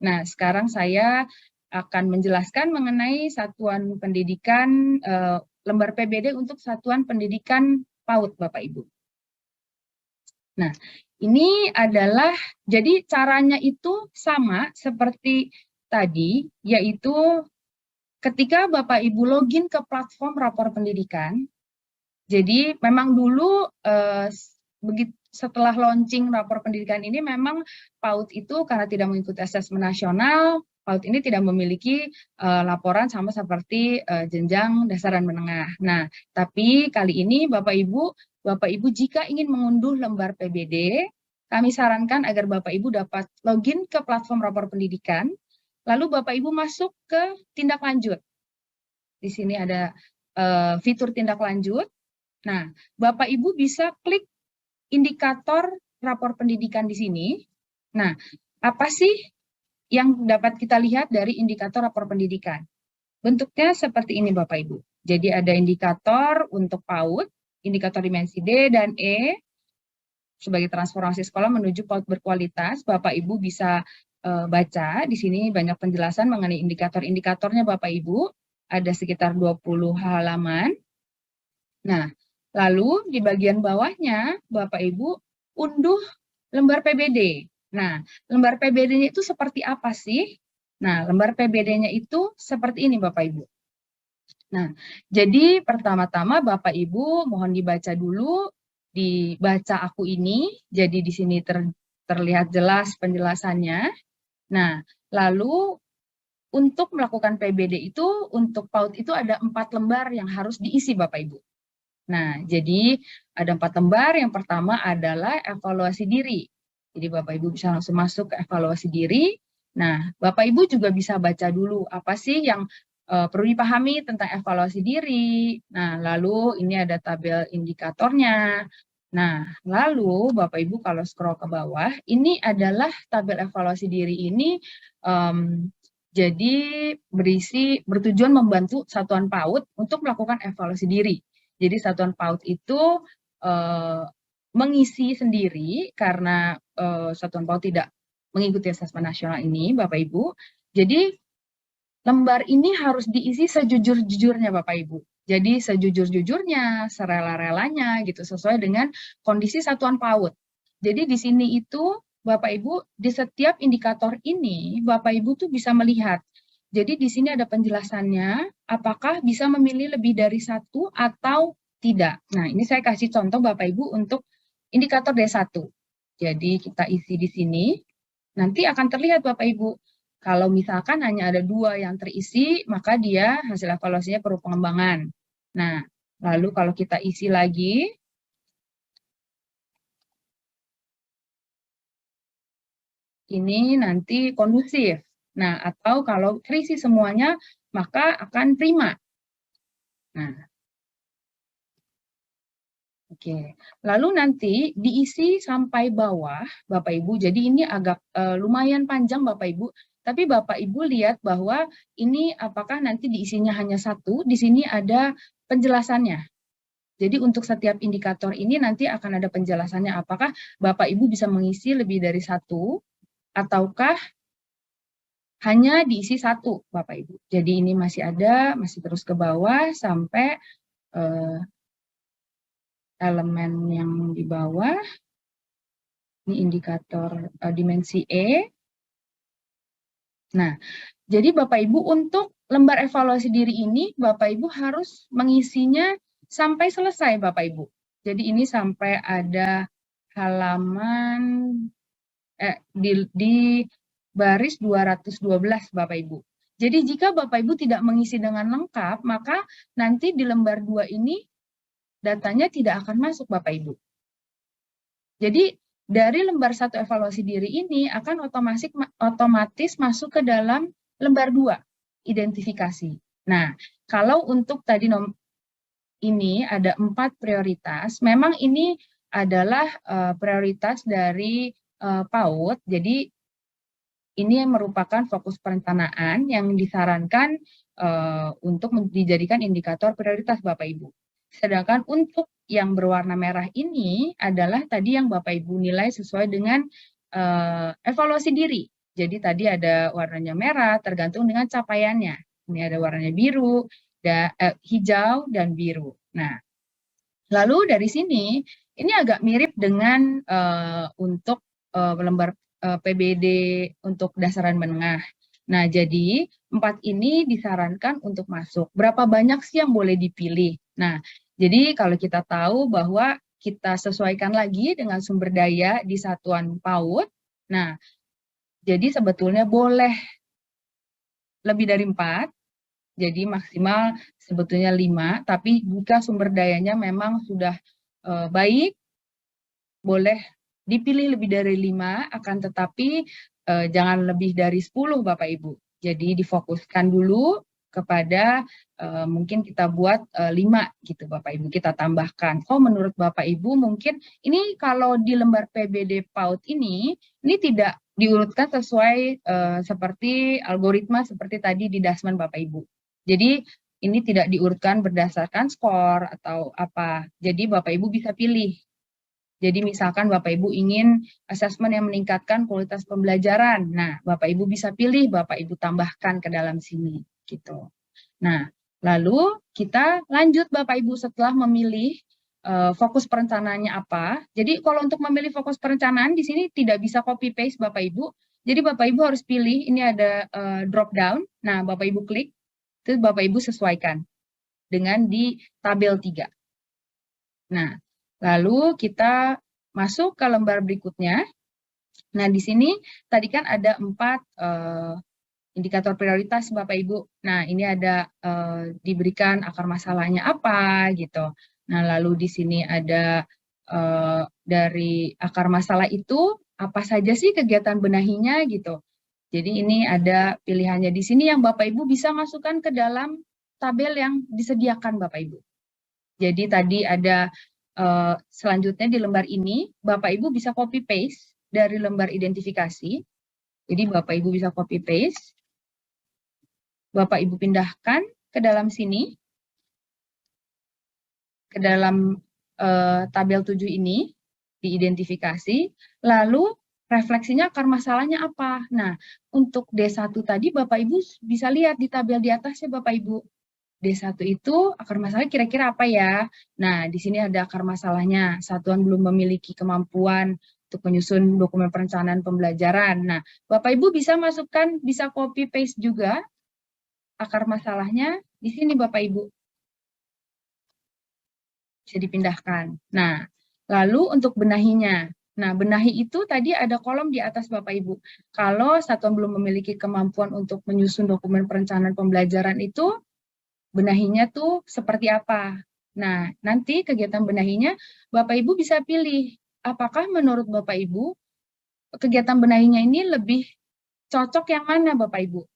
Nah, sekarang saya akan menjelaskan mengenai satuan pendidikan, lembar PBD untuk satuan pendidikan PAUD, Bapak Ibu. Nah, ini adalah, jadi caranya itu sama seperti tadi, yaitu ketika Bapak Ibu login ke platform rapor pendidikan. Jadi memang dulu setelah launching rapor pendidikan ini memang PAUD itu karena tidak mengikuti asesmen nasional, PAUD ini tidak memiliki laporan sama seperti jenjang dasar dan menengah. Nah, tapi kali ini Bapak Ibu jika ingin mengunduh lembar PBD, kami sarankan agar Bapak Ibu dapat login ke platform rapor pendidikan, lalu Bapak Ibu masuk ke tindak lanjut. Di sini ada fitur tindak lanjut. Nah, Bapak Ibu bisa klik indikator rapor pendidikan di sini. Nah, apa sih yang dapat kita lihat dari indikator rapor pendidikan? Bentuknya seperti ini Bapak Ibu. Jadi ada indikator untuk PAUD, indikator dimensi D dan E, sebagai transformasi sekolah menuju PAUD berkualitas. Bapak Ibu bisa baca, di sini banyak penjelasan mengenai indikator-indikatornya Bapak Ibu, ada sekitar 20 halaman. Nah, lalu di bagian bawahnya, Bapak Ibu unduh lembar PBD. Nah, lembar PBD-nya itu seperti apa sih? Nah, lembar PBD-nya itu seperti ini Bapak Ibu. Nah, jadi pertama-tama Bapak Ibu mohon dibaca dulu, dibaca aku ini, jadi di sini terlihat jelas penjelasannya. Nah, lalu untuk melakukan PBD itu, untuk PAUD itu ada 4 lembar yang harus diisi Bapak Ibu. Nah, jadi ada 4 lembar. Yang pertama adalah evaluasi diri. Jadi Bapak Ibu bisa langsung masuk ke evaluasi diri. Nah, Bapak Ibu juga bisa baca dulu apa sih yang perlu dipahami tentang evaluasi diri. Nah, lalu ini ada tabel indikatornya. Nah, lalu Bapak Ibu kalau scroll ke bawah, ini adalah tabel evaluasi diri ini jadi bertujuan membantu satuan PAUD untuk melakukan evaluasi diri. Jadi satuan PAUD itu mengisi sendiri karena satuan PAUD tidak mengikuti asesmen nasional ini, Bapak Ibu. Jadi lembar ini harus diisi sejujur-jujurnya, Bapak Ibu. Jadi sejujur-jujurnya, serela-relanya, gitu, sesuai dengan kondisi satuan PAUD. Jadi di sini itu Bapak Ibu di setiap indikator ini Bapak Ibu tuh bisa melihat. Jadi di sini ada penjelasannya, apakah bisa memilih lebih dari satu atau tidak. Nah, ini saya kasih contoh Bapak Ibu untuk indikator D1. Jadi kita isi di sini, nanti akan terlihat Bapak Ibu. Kalau misalkan hanya ada 2 yang terisi, maka dia hasil evaluasinya perlu pengembangan. Nah, lalu kalau kita isi lagi, ini nanti kondusif. Nah, atau kalau terisi semuanya, maka akan prima. Nah, oke. Lalu nanti diisi sampai bawah, Bapak Ibu. Jadi ini agak lumayan panjang, Bapak Ibu. Tapi Bapak Ibu lihat bahwa ini apakah nanti diisinya hanya 1, di sini ada penjelasannya. Jadi untuk setiap indikator ini nanti akan ada penjelasannya apakah Bapak Ibu bisa mengisi lebih dari 1, ataukah hanya diisi 1, Bapak Ibu. Jadi ini masih ada, masih terus ke bawah sampai elemen yang di bawah. Ini indikator dimensi E. Nah, jadi Bapak Ibu untuk lembar evaluasi diri ini, Bapak Ibu harus mengisinya sampai selesai, Bapak Ibu. Jadi ini sampai ada halaman di baris 212, Bapak Ibu. Jadi jika Bapak Ibu tidak mengisi dengan lengkap, maka nanti di lembar 2 ini datanya tidak akan masuk, Bapak Ibu. Jadi dari lembar 1 evaluasi diri ini akan otomatis masuk ke dalam lembar 2, identifikasi. Nah, kalau untuk tadi ini ada 4 prioritas, memang ini adalah prioritas dari PAUD, jadi ini yang merupakan fokus perencanaan yang disarankan untuk dijadikan indikator prioritas Bapak Ibu. Sedangkan untuk yang berwarna merah ini adalah tadi yang Bapak Ibu nilai sesuai dengan evaluasi diri. Jadi tadi ada warnanya merah tergantung dengan capaiannya. Ini ada warnanya biru, hijau, dan biru. Nah, lalu dari sini, ini agak mirip dengan untuk lembar PBD untuk dasaran menengah. Nah, jadi 4 ini disarankan untuk masuk. Berapa banyak sih yang boleh dipilih? Nah, jadi kalau kita tahu bahwa kita sesuaikan lagi dengan sumber daya di satuan PAUD, nah, jadi sebetulnya boleh lebih dari 4, jadi maksimal sebetulnya 5, tapi jika sumber dayanya memang sudah baik, boleh dipilih lebih dari 5, akan tetapi jangan lebih dari 10 Bapak Ibu. Jadi difokuskan dulu kepada mungkin kita buat 5 gitu Bapak Ibu, kita tambahkan. Oh, menurut Bapak Ibu mungkin ini kalau di lembar PBD PAUD ini tidak diurutkan sesuai seperti algoritma seperti tadi di Dasman Bapak Ibu. Jadi ini tidak diurutkan berdasarkan skor atau apa. Jadi Bapak Ibu bisa pilih. Jadi misalkan Bapak Ibu ingin asesmen yang meningkatkan kualitas pembelajaran. Nah, Bapak Ibu bisa pilih, Bapak Ibu tambahkan ke dalam sini gitu. Nah, lalu kita lanjut Bapak Ibu setelah memilih fokus perencanaannya apa. Jadi kalau untuk memilih fokus perencanaan di sini tidak bisa copy paste Bapak Ibu. Jadi Bapak Ibu harus pilih, ini ada drop down. Nah, Bapak Ibu klik, terus Bapak Ibu sesuaikan dengan di tabel 3. Nah, lalu kita masuk ke lembar berikutnya. Nah, di sini tadi kan ada 4 indikator prioritas Bapak Ibu. Nah, ini ada diberikan akar masalahnya apa gitu. Nah, lalu di sini ada dari akar masalah itu apa saja sih kegiatan benahinya gitu. Jadi ini ada pilihannya di sini yang Bapak Ibu bisa masukkan ke dalam tabel yang disediakan Bapak Ibu. Jadi tadi ada selanjutnya di lembar ini, Bapak Ibu bisa copy paste dari lembar identifikasi. Jadi Bapak Ibu bisa copy paste. Bapak Ibu pindahkan ke dalam sini, ke dalam tabel 7 ini, diidentifikasi, lalu refleksinya akar masalahnya apa. Nah, untuk D1 tadi Bapak Ibu bisa lihat di tabel di atasnya Bapak Ibu. D1 itu akar masalahnya kira-kira apa ya? Nah, di sini ada akar masalahnya. Satuan belum memiliki kemampuan untuk menyusun dokumen perencanaan pembelajaran. Nah, Bapak Ibu bisa masukkan, bisa copy paste juga akar masalahnya di sini Bapak Ibu. Bisa dipindahkan. Nah, lalu untuk benahinya. Nah, benahi itu tadi ada kolom di atas Bapak Ibu. Kalau satuan belum memiliki kemampuan untuk menyusun dokumen perencanaan pembelajaran itu, benahinya tuh seperti apa. Nah, nanti kegiatan benahinya Bapak Ibu bisa pilih. Apakah menurut Bapak Ibu, kegiatan benahinya ini lebih cocok yang mana Bapak Ibu?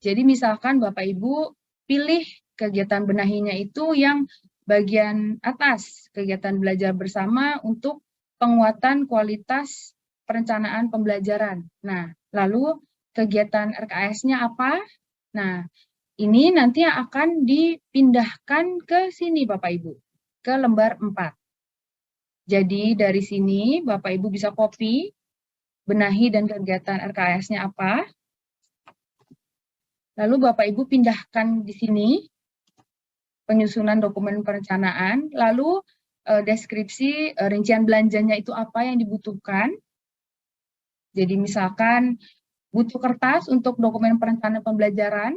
Jadi misalkan Bapak Ibu pilih kegiatan benahinya itu yang bagian atas, kegiatan belajar bersama untuk penguatan kualitas perencanaan pembelajaran. Nah, lalu kegiatan RKS-nya apa? Nah, ini nanti akan dipindahkan ke sini Bapak Ibu, ke lembar 4. Jadi dari sini Bapak Ibu bisa copy, benahi dan kegiatan RKS-nya apa. Lalu Bapak Ibu pindahkan di sini, penyusunan dokumen perencanaan, lalu deskripsi rincian belanjanya itu apa yang dibutuhkan. Jadi misalkan butuh kertas untuk dokumen perencanaan pembelajaran,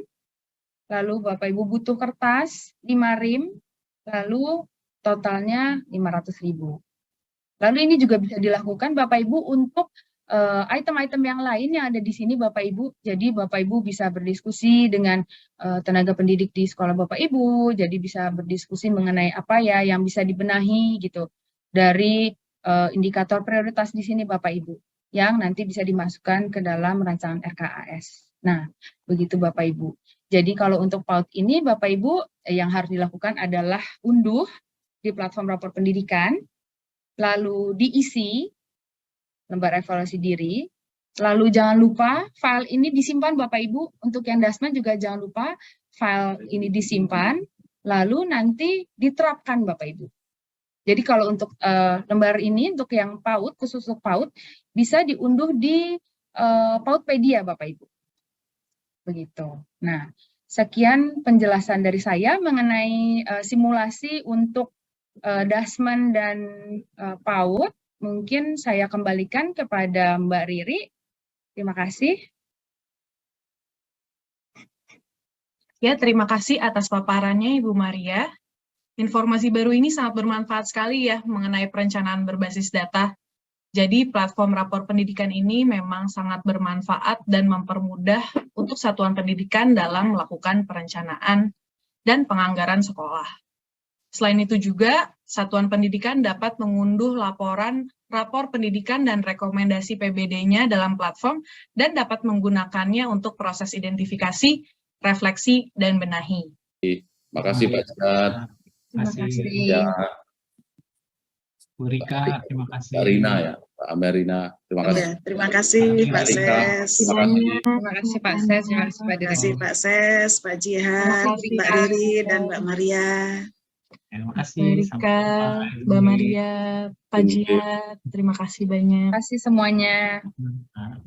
lalu Bapak Ibu butuh kertas 5 rim, lalu totalnya 500.000. Lalu ini juga bisa dilakukan Bapak Ibu untuk item-item yang lain yang ada di sini Bapak Ibu. Jadi Bapak Ibu bisa berdiskusi dengan tenaga pendidik di sekolah Bapak Ibu, jadi bisa berdiskusi mengenai apa ya yang bisa dibenahi gitu dari indikator prioritas di sini Bapak Ibu yang nanti bisa dimasukkan ke dalam rancangan RKAS. Nah, begitu Bapak Ibu. Jadi kalau untuk PAUD ini Bapak Ibu yang harus dilakukan adalah unduh di platform rapor pendidikan, lalu diisi lembar evaluasi diri, lalu jangan lupa file ini disimpan Bapak Ibu, untuk yang Dasman juga jangan lupa file ini disimpan, lalu nanti diterapkan Bapak Ibu. Jadi kalau untuk lembar ini, untuk yang PAUD, khusus untuk PAUD, bisa diunduh di Pautpedia Bapak Ibu. Begitu. Nah, sekian penjelasan dari saya mengenai simulasi untuk Dasman dan PAUD. Mungkin saya kembalikan kepada Mbak Riri. Terima kasih. Ya, terima kasih atas paparannya Ibu Maria. Informasi baru ini sangat bermanfaat sekali ya mengenai perencanaan berbasis data. Jadi platform rapor pendidikan ini memang sangat bermanfaat dan mempermudah untuk satuan pendidikan dalam melakukan perencanaan dan penganggaran sekolah. Selain itu juga, satuan pendidikan dapat mengunduh laporan rapor pendidikan dan rekomendasi PBD-nya dalam platform dan dapat menggunakannya untuk proses identifikasi, refleksi, dan benahi. Terima kasih Pak Jihad. Terima kasih. Ya, Bu Rika, terima kasih. Mbak Rina ya, Pak Amerina, terima kasih. Ya, terima kasih Pak Ses. Terima kasih. Terima kasih Pak Ses, terima kasih Pak Terima kasih Pak Ses, Pak Jihad, Mbak Riri, dan Mbak Maria. Terima kasih. Rika, Mbak Maria, Pak Jihad, terima kasih banyak. Terima kasih semuanya. Nah.